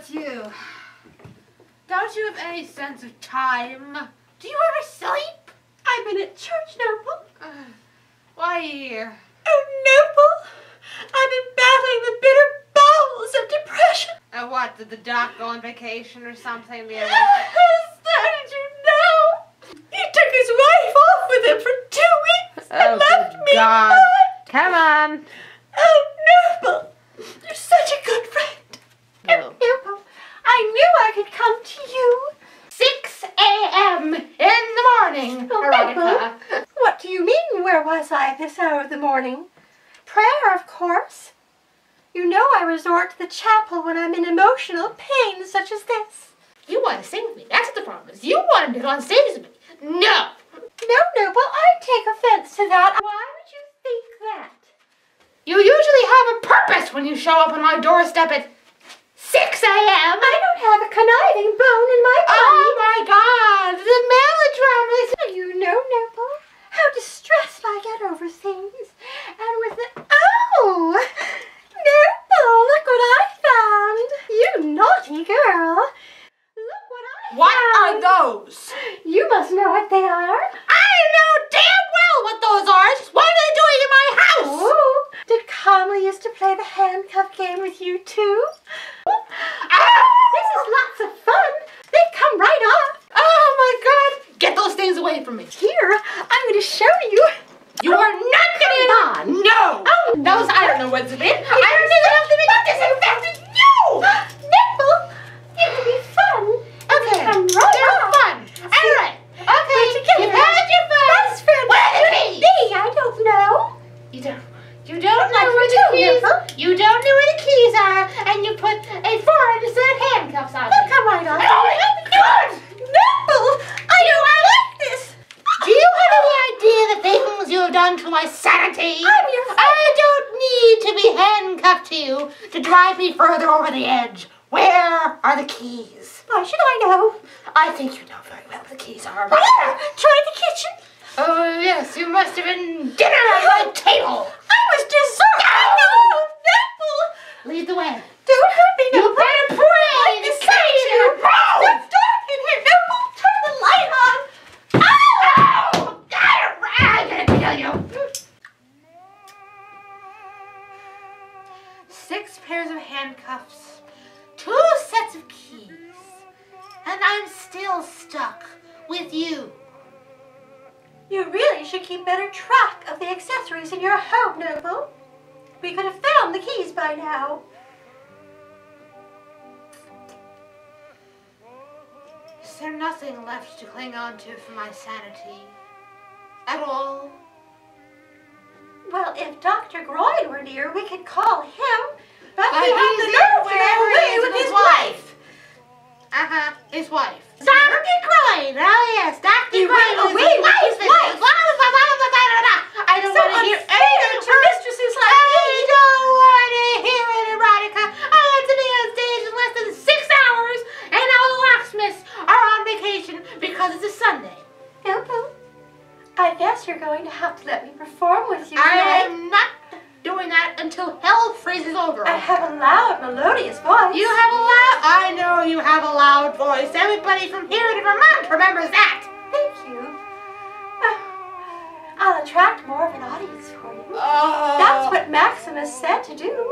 it's you. Don't you have any sense of time? Do you ever sleep? I've been at church, Noble. Why here? Oh, Noble, I've been battling the bitter bowels of depression. What, did the doc go on vacation or something the other day? How did you know? He took his wife off with him for 2 weeks and left me God. behind. Come on. Oh, Noble, you're such a good friend. No. Noble, I knew I could come to you. 6 a.m. in the morning, Veronica. Noble, what do you mean, where was I this hour of the morning? Prayer, of course. You know I resort to the chapel when I'm in emotional pain such as this. You want to sing with me, that's what the problem is. You want to get on stage with me. No. No, Noble, I take offense to that. Why would you think that? You usually have a purpose when you show up on my doorstep at 6 a.m. I don't have a conniving bone in my body. Oh my God, the melodrama. You know, Noble, how distressed I get over things. And with the... Oh! Noble, look what I found. You naughty girl. Look what I found. What are those? You must know what they are. I know damn well what those are. What are they doing in my house? Oh, did Kamala used to play the handcuff game with you too? This is lots of fun. They come right off. Oh my God. Get those things away from me. Here, I'm going to show you. You are not going to. No. Oh, Those, I don't know what's in it. I don't even know if they've been disinfected. No. Nipple, it will be fun. Okay. Come right They're off. fun. All right. Okay. Together. You've had your fun. Best friend. Where are the keys? Me, I don't know. You don't know Like where you the do, keys. Nipple. You don't know where the keys are, and you put a foreign instead of handcuffs on They'll me. come right off. Oh my God! Nipple, I don't like this. Do you have any idea the things you have done to my sanity? I'm your friend. I don't need to be handcuffed to you to drive me further over the edge. Where are the keys? Why should I know? I think you know very well where the keys are. Where? Try the kitchen. Oh yes, you must have been dinner at my table. I was dessert. No, Nipple. Lead the way. Don't hurt me, You Nipple. better pray Like to the Satan. It's dark in here. Nipple, turn the light on. Oh! I'm gonna kill you. 6 pairs of handcuffs, 2 sets of keys, and I'm still stuck with you. You really should keep better track of the accessories in your home, Noble. We could have found the keys by now. Is there nothing left to cling on to for my sanity? At all? Well, if Dr. Groin were near, we could call him. But But he had he's the nerve to go wherever he away is with with his his wife. His wife. Dr. Groin! Oh yes, Dr. He Groin went is away with his his wife. I don't So want to hear unfair to mistresses like I me. don't want to hear it, Erotica. I had to be on stage in less than 6 hours, and all the locksmiths are on vacation because it's a Sunday. Noble, I guess you're going to have to let me perform with you I tonight. am not doing that until hell freezes over. I have a loud, melodious voice. You have a loud... I know you have a loud voice. Everybody from here to Vermont remembers that. Thank you. I'll attract more of an audience for you. Oh. That's what Maximus said to do.